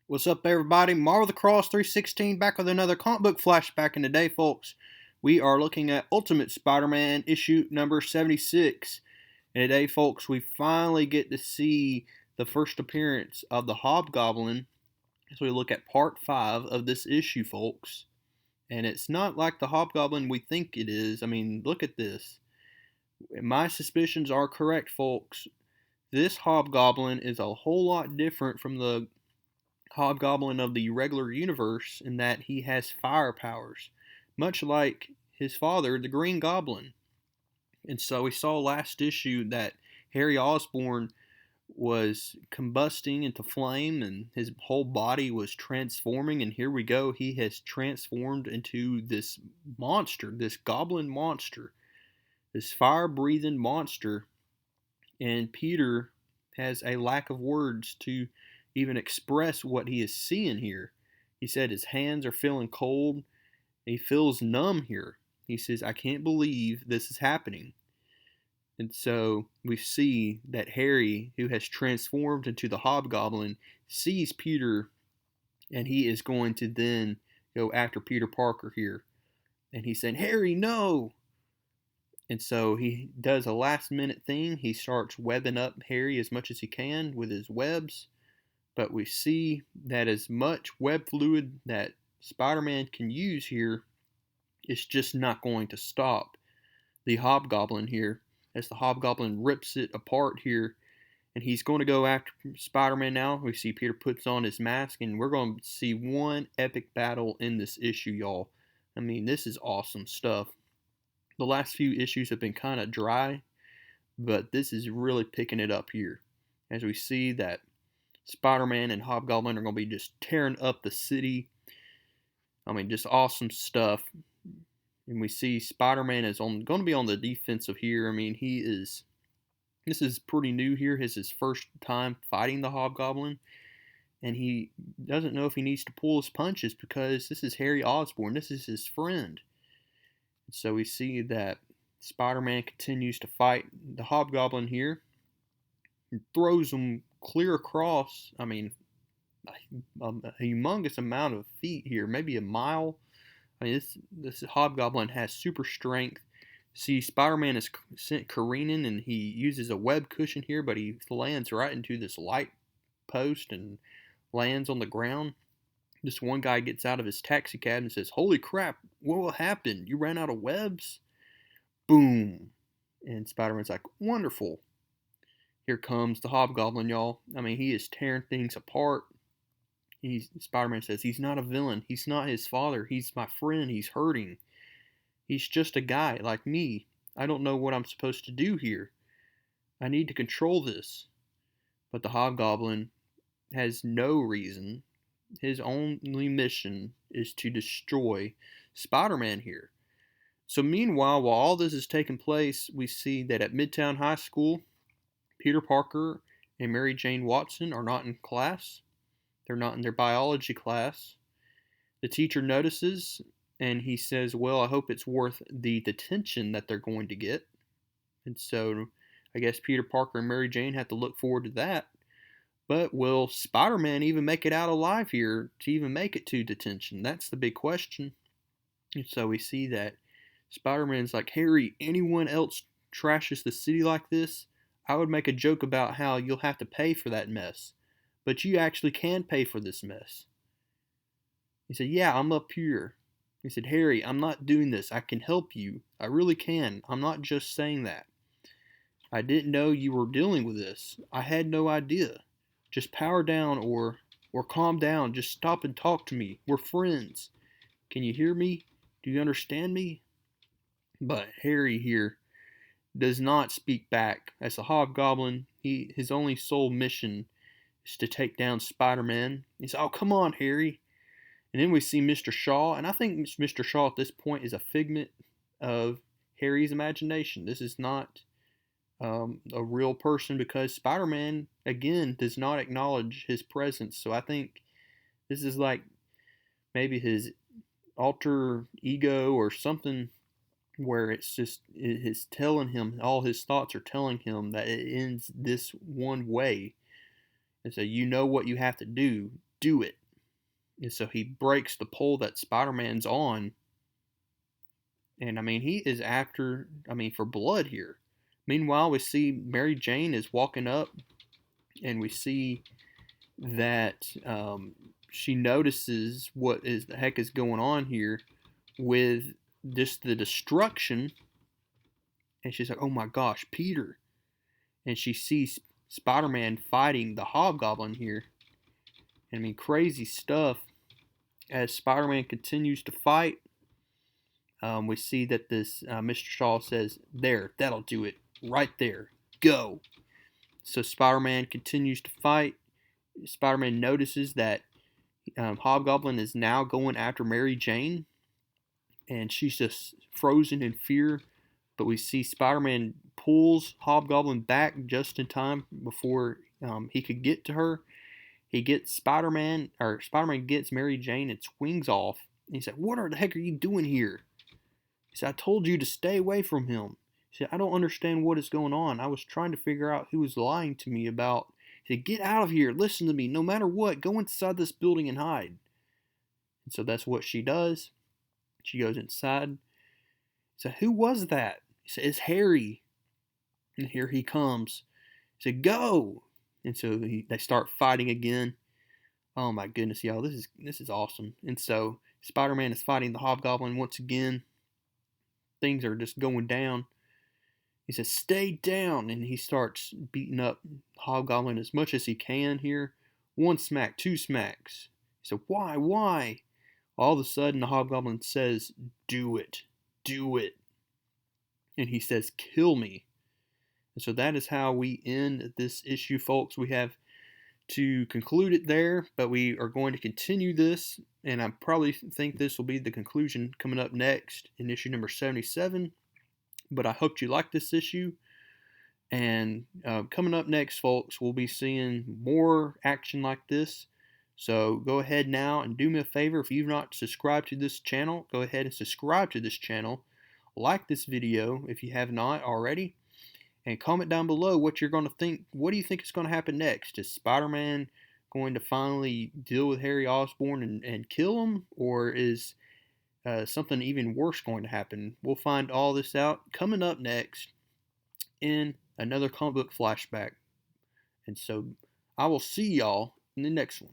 What's up, everybody? Marvel the Cross 316 back with another comic book flashback. And today, folks, we are looking at Ultimate Spider-Man issue number 76. And today, folks, we finally get to see the first appearance of the Hobgoblin as we look at part 5 of this issue, folks. And it's not like the Hobgoblin we think it is. I mean, look at this. My suspicions are correct, folks. This Hobgoblin is a whole lot different from the Hobgoblin of the regular universe in that he has fire powers, much like his father, the Green Goblin. And so we saw last issue that Harry Osborn was combusting into flame and his whole body was transforming, and here we go, he has transformed into this monster, this goblin monster, this fire-breathing monster, and Peter has a lack of words to even express what he is seeing here. He said his hands are feeling cold. He feels numb here. He says, I can't believe this is happening. And so we see that Harry, who has transformed into the Hobgoblin, sees Peter, and he is going to then go after Peter Parker here. And he's saying, Harry, no! And so he does a last minute thing. He starts webbing up Harry as much as he can with his webs. But we see that as much web fluid that Spider-Man can use here, it's just not going to stop the Hobgoblin here, as the Hobgoblin rips it apart here, and he's going to go after Spider-Man now. We see Peter puts on his mask, and we're going to see one epic battle in this issue, y'all. I mean, this is awesome stuff. The last few issues have been kind of dry, but this is really picking it up here, as we see that Spider-Man and Hobgoblin are going to be just tearing up the city. I mean, just awesome stuff. And we see Spider-Man is going to be on the defensive here. I mean, this is pretty new here. This is his first time fighting the Hobgoblin. And he doesn't know if he needs to pull his punches because this is Harry Osborn. This is his friend. And so we see that Spider-Man continues to fight the Hobgoblin here. And throws him clear across, I mean, a humongous amount of feet here, maybe a mile. I mean, this Hobgoblin has super strength. See, Spider-Man is sent careening, and he uses a web cushion here, but he lands right into this light post and lands on the ground. This one guy gets out of his taxi cab and says, holy crap, what happened? You ran out of webs? Boom. And Spider-Man's like, wonderful. Here comes the Hobgoblin, y'all. I mean, he is tearing things apart. Spider-Man says he's not a villain. He's not his father. He's my friend. He's hurting. He's just a guy like me. I don't know what I'm supposed to do here. I need to control this. But the Hobgoblin has no reason. His only mission is to destroy Spider-Man here. So meanwhile, while all this is taking place, we see that at Midtown High School, Peter Parker and Mary Jane Watson are not in class. They're not in their biology class. The teacher notices, and he says, well, I hope it's worth the detention that they're going to get. And so I guess Peter Parker and Mary Jane have to look forward to that. But will Spider-Man even make it out alive here to even make it to detention? That's the big question. And so we see that Spider-Man's like, Harry, anyone else trashes the city like this, I would make a joke about how you'll have to pay for that mess. But you actually can pay for this mess. He said, yeah, I'm up here. He said, Harry, I'm not doing this. I can help you. I really can. I'm not just saying that. I didn't know you were dealing with this. I had no idea. Just power down or calm down. Just stop and talk to me. We're friends. Can you hear me? Do you understand me? But Harry here does not speak back. As the Hobgoblin, his only sole mission is to take down Spider-Man. He says, oh, come on, Harry. And then we see Mr. Shaw, and I think Mr. Shaw at this point is a figment of Harry's imagination. This is not a real person because Spider-Man, again, does not acknowledge his presence. So I think this is like maybe his alter ego or something, where it's telling him, all his thoughts are telling him that it ends this one way. And so you know what you have to do. do it. And so he breaks the pole that Spider-Man's on. And I mean, he is after, for blood here. Meanwhile, we see Mary Jane is walking up, and we see that she notices what is the heck is going on here with just the destruction. And she's like, oh my gosh, Peter. And she sees Spider-Man fighting the Hobgoblin here. And I mean, crazy stuff. As Spider-Man continues to fight, we see that this Mr. Shaw says, there, that'll do it. Right there. Go. So Spider-Man continues to fight. Spider-Man notices that Hobgoblin is now going after Mary Jane. And she's just frozen in fear. But we see Spider-Man pulls Hobgoblin back just in time before he could get to her. He gets Spider-Man gets Mary Jane and swings off. And he said, what the heck are you doing here? He said, I told you to stay away from him. He said, I don't understand what is going on. I was trying to figure out who was lying to me about. He said, get out of here. Listen to me. No matter what, go inside this building and hide. And so that's what she does. She goes inside. He said, who was that? He said, it's Harry. And here he comes. He said, go. And so they start fighting again. Oh my goodness, y'all, this is awesome. And so Spider-Man is fighting the Hobgoblin once again. Things are just going down. He says, stay down. And he starts beating up Hobgoblin as much as he can here. One smack, two smacks. He said, why? All of a sudden, the Hobgoblin says, do it. Do it. And he says, kill me. And so that is how we end this issue, folks. We have to conclude it there, but we are going to continue this, and I probably think this will be the conclusion coming up next in issue number 77. But I hope you like this issue. And coming up next, folks, we'll be seeing more action like this. So go ahead now and do me a favor. If you've not subscribed to this channel, go ahead and subscribe to this channel. Like this video if you have not already. And comment down below what you're going to think. What do you think is going to happen next? Is Spider-Man going to finally deal with Harry Osborn and kill him? Or is something even worse going to happen? We'll find all this out coming up next in another comic book flashback. And so I will see y'all in the next one.